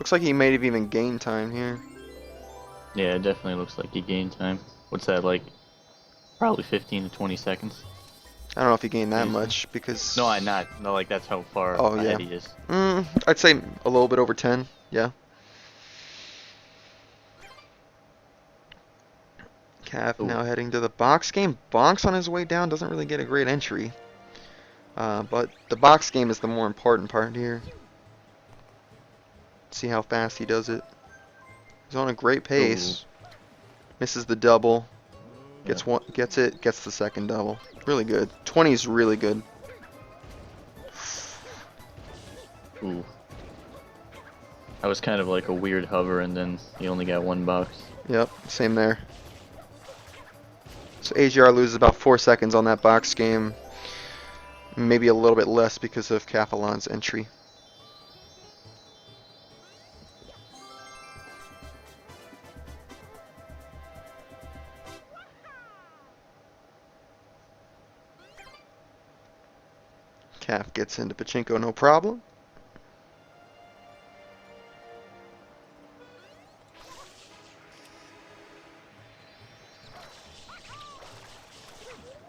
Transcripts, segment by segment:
Looks like he may have even gained time here. Yeah, it definitely looks like he gained time. What's that, like, probably 15 to 20 seconds? I don't know if he gained Would that you say? much because... No, I not. No, like, that's how far Oh, yeah. ahead he is. I'd say a little bit over 10. Yeah. Cav Ooh. now heading to the box game. Bonks on his way down doesn't really get a great entry. But the box game is the more important part here. See how fast he does it. He's on a great Ooh. pace. Misses the double. Yeah. Gets it, gets the second double. Really good. 20 is really good. Ooh. That was kind of like a weird hover, and then he only got one box. Yep, same there. So AGR loses about 4 seconds on that box game. Maybe a little bit less because of Capelon's entry. Calf gets into Pachinko, no problem.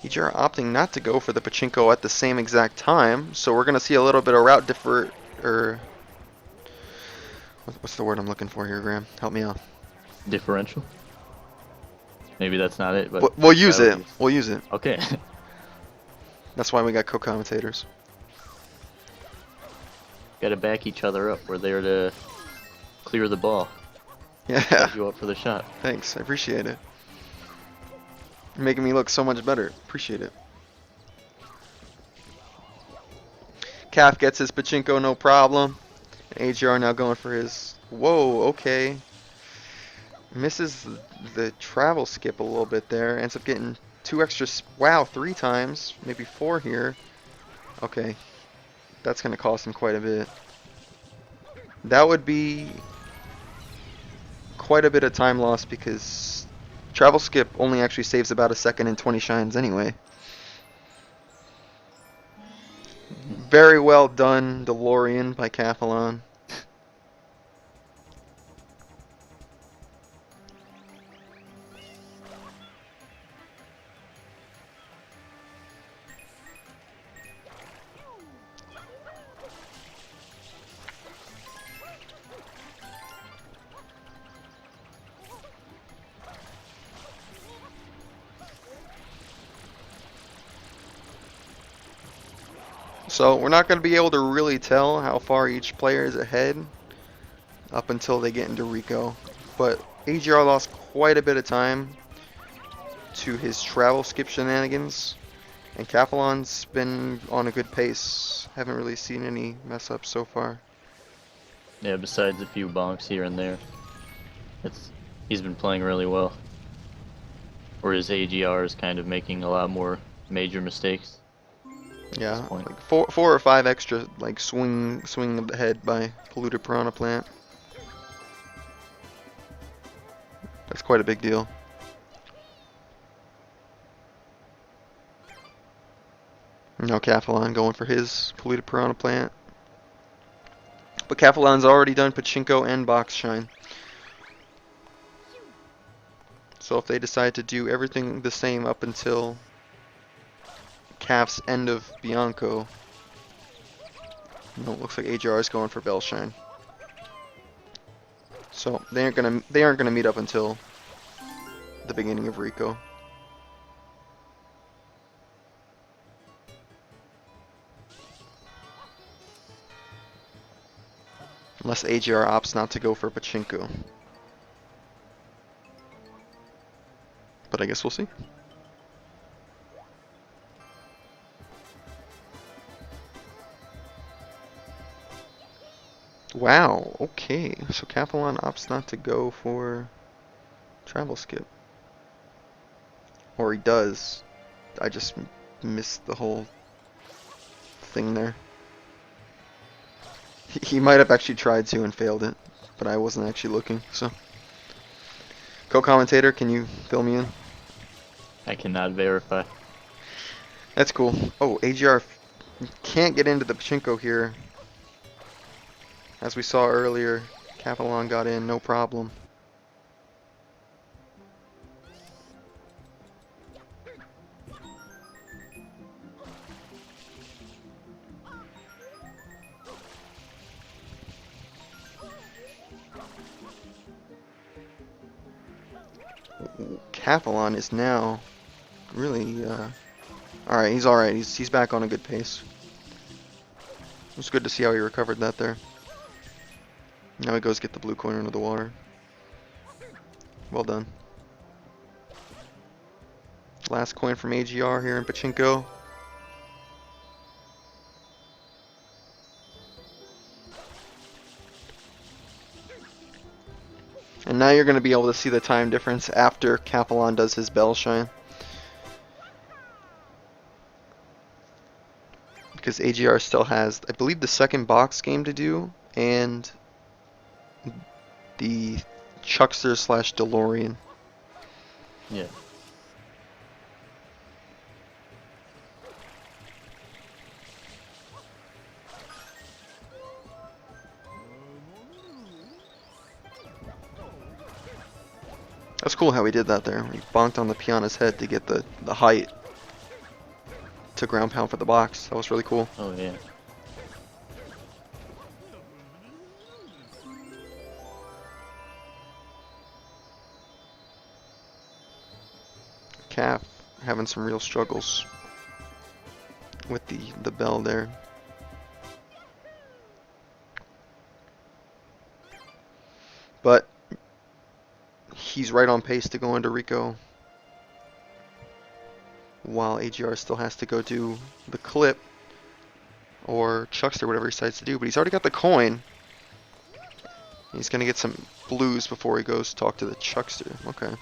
EGR opting not to go for the Pachinko at the same exact time, so we're going to see a little bit of route differ... what's the word I'm looking for here, Graham? Help me out. Differential? Maybe that's not it, but We'll use that would it. be... We'll use it. Okay. That's why we got co-commentators. Gotta back each other up. We're there to clear the ball. Yeah, Set you up for the shot. thanks. I appreciate it. You're making me look so much better. Appreciate it. Calf gets his Pachinko, no problem. And AGR now going for his... Whoa, okay. Misses the travel skip a little bit there. Ends up getting 2 extra... Wow, 3 times. Maybe 4 here. Okay. That's going to cost him quite a bit. That would be quite a bit of time lost because travel skip only actually saves about a second and 20 shines anyway. Very well done, DeLorean by Capelon. So we're not going to be able to really tell how far each player is ahead up until they get into Rico. But AGR lost quite a bit of time to his travel skip shenanigans. And Capelon's been on a good pace. Haven't really seen any mess ups so far. Yeah, besides a few bonks here and there. He's been playing really well. Whereas AGR is kind of making a lot more major mistakes. Yeah, like four or five extra like swing of the head by polluted piranha plant. That's quite a big deal. Now Capelon going for his polluted piranha plant. But Capelon's already done Pachinko and Box Shine. So if they decide to do everything the same up until Calf's end of Bianco, no, it looks like AGR is going for Bell Shine. So they aren't gonna meet up until the beginning of Rico. Unless AGR opts not to go for Pachinko. But I guess we'll see. Wow, okay. So Capelon opts not to go for travel skip. Or he does. I just missed the whole thing there. He might have actually tried to and failed it, but I wasn't actually looking, so. Co-commentator, can you fill me in? I cannot verify. That's cool. Oh, AGR can't get into the Pachinko here. As we saw earlier, Cavalon got in, no problem. Cavalon is now really, alright, he's alright. He's back on a good pace. It was good to see how he recovered that there. Now he goes get the blue coin under the water. Well done. Last coin from AGR here in Pachinko. And now you're going to be able to see the time difference after Capelon does his bell shine. Because AGR still has, I believe, the second box game to do, and the Chuckster slash DeLorean. Yeah. That's cool how he did that there. He bonked on the Piana's head to get the height to ground pound for the box. That was really cool. Oh yeah. Calf having some real struggles with the bell there. But he's right on pace to go into Rico, while AGR still has to go do the clip or Chuckster, whatever he decides to do. But he's already got the coin. He's going to get some blues before he goes talk to the Chuckster. Okay.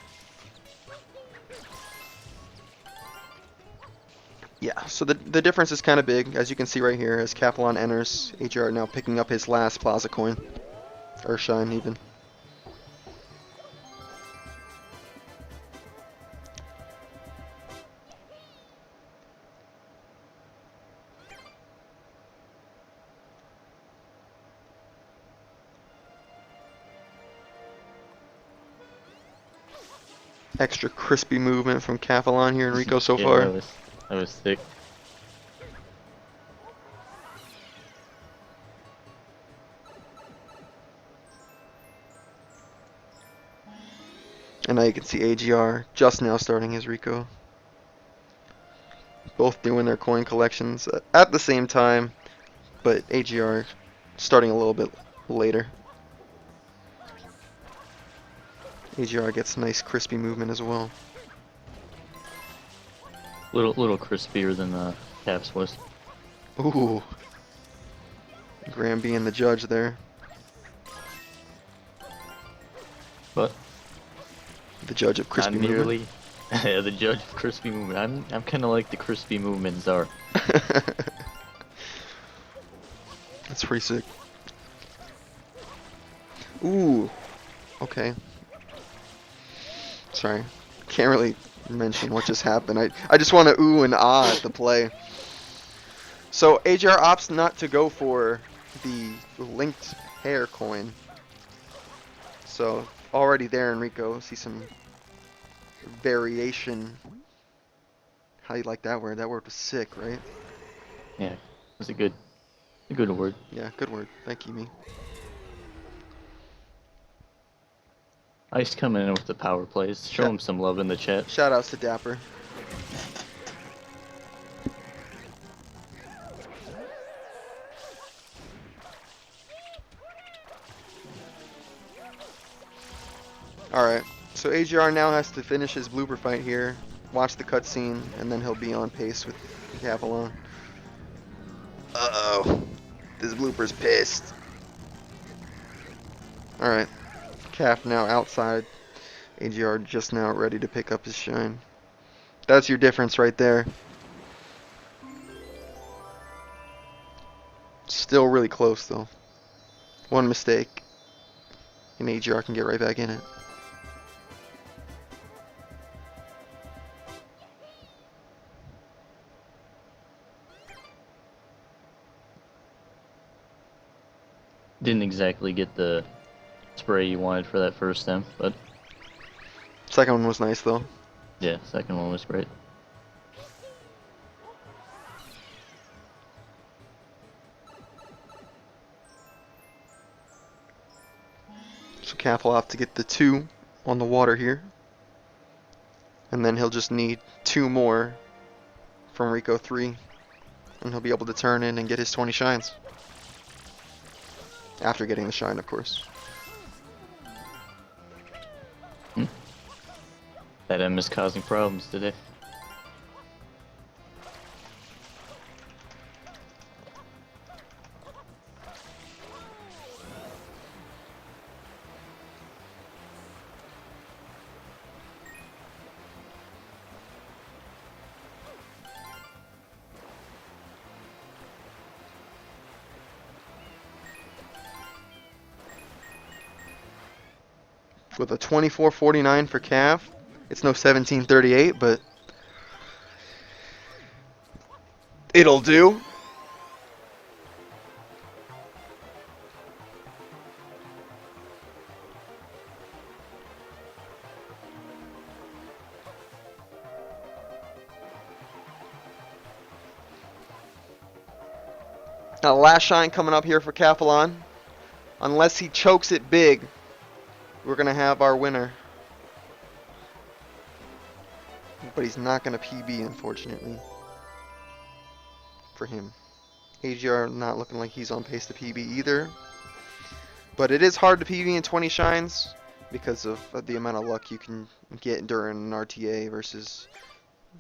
Yeah, so the difference is kind of big, as you can see right here. As Capelon enters, AGR now picking up his last Plaza coin. Or shine, even. Extra crispy movement from Capelon here in Rico so Yeah, far. that was thick. And now you can see AGR just now starting his Rico. Both doing their coin collections at the same time, but AGR starting a little bit later. AGR gets nice crispy movement as well. Little crispier than Caps was. Ooh. Graham being the judge there. But The judge of crispy not movement. nearly. Yeah, the judge of crispy movement. I'm kind of like the crispy movement czar. That's pretty sick. Ooh. Okay. Sorry. Can't really mention what just happened. I just want to ooh and ah at the play. So AGR opts not to go for the linked hair coin. So already there, Enrico, see some variation. How you like that word? That word was sick, right? Yeah, that's a good word. Yeah, good word. Thank you, me. Ice coming in with the power plays. Show him some love in the chat. Shout outs to Dapper. Alright, so AGR now has to finish his blooper fight here, watch the cutscene, and then he'll be on pace with Capelon. Uh-oh. This blooper's pissed. Alright. Calf now outside. AGR just now ready to pick up his shine. That's your difference right there. Still really close though. One mistake, and AGR can get right back in it. Didn't exactly get the spray you wanted for that first stem, but Second one was nice though. yeah, second one was great. So Calf will have to get the 2 on the water here. And then he'll just need 2 more from Rico 3. And he'll be able to turn in and get his 20 shines. After getting the shine, of course. That M is causing problems today. With a 24.49 for Calf. It's no 17.38, but it'll do. Now, last shine coming up here for Capelon. Unless he chokes it big, we're going to have our winner. But he's not going to PB, unfortunately, for him. AGR not looking like he's on pace to PB either. But it is hard to PB in 20 shines because of the amount of luck you can get during an RTA versus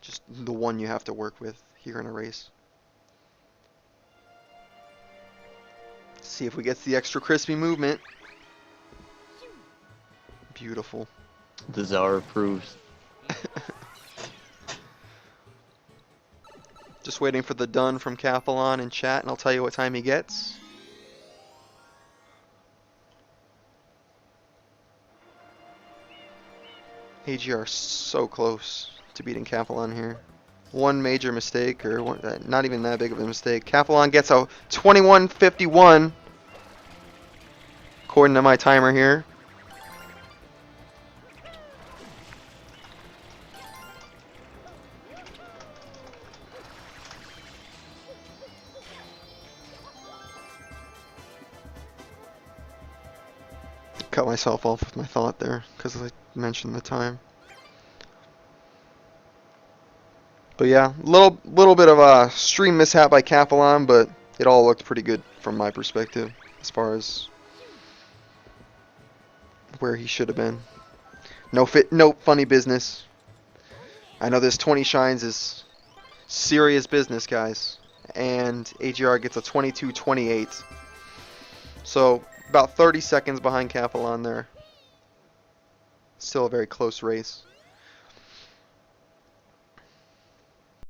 just the one you have to work with here in a race. See if we get the extra crispy movement. Beautiful. The Czar approves. Just waiting for the done from Capelon in chat, and I'll tell you what time he gets. AGR so close to beating Capelon here. One major mistake, or one, not even that big of a mistake. Capelon gets a 21.51, according to my timer here. Cut myself off with my thought there because I mentioned the time. But yeah, little bit of a stream mishap by Capelon, but it all looked pretty good from my perspective as far as where he should have been. No funny business. I know this 20 shines is serious business, guys, and AGR gets a 22.28. So about 30 seconds behind Capelon there. Still a very close race.